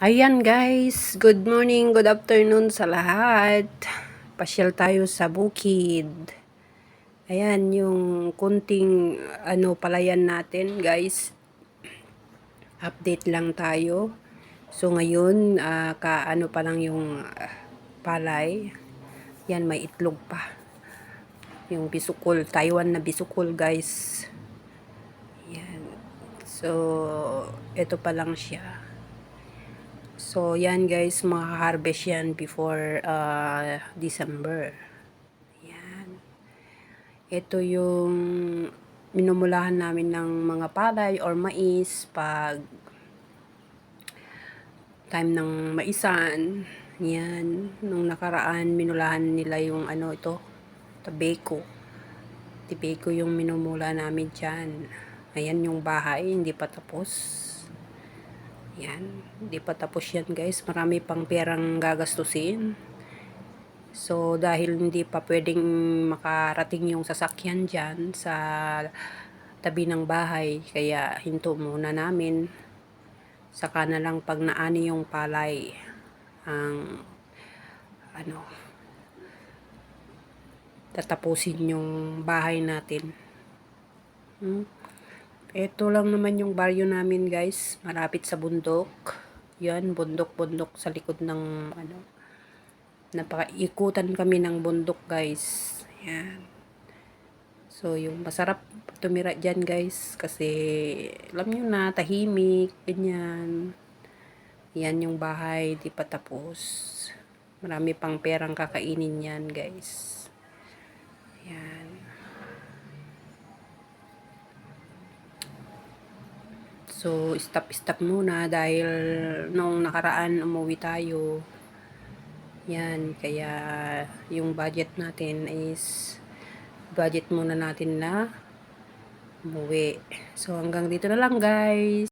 Ayan guys, good morning, good afternoon sa lahat. Pasyal tayo sa bukid. Ayan yung kunting palayan natin guys. Update lang tayo. So ngayon, pa lang yung palay. Yan, may itlog pa. Yung bisukol, Taiwan na bisukol guys. Yan. So, ito pa lang siya. So, yan guys, maka-harvest yan before December. Yan. Ito yung minumulahan namin ng mga palay or mais pag time ng maisan. Yan. Nung nakaraan, minulahan nila yung tabeko. Tibeko yung minumula namin dyan. Ayan yung bahay, hindi pa tapos. Yan, hindi pa tapos yan guys, marami pang perang gagastusin. So dahil hindi pa pwedeng makarating yung sasakyan dyan sa tabi ng bahay, kaya hinto muna namin. Saka na lang pag naani yung palay ang tatapusin yung bahay natin. Ito lang naman yung baryo namin guys, malapit sa bundok. Yan, bundok-bundok sa likod ng napakaikutan kami ng bundok guys. Yan. So, yung masarap tumira dyan guys, kasi alam nyo na, tahimik, ganyan. Yan yung bahay, di pa tapos. Marami pang perang kakainin yan guys. Yan. So, stop muna dahil nung nakaraan umuwi tayo. Yan, kaya yung budget natin is budget muna natin na umuwi. So, hanggang dito na lang guys.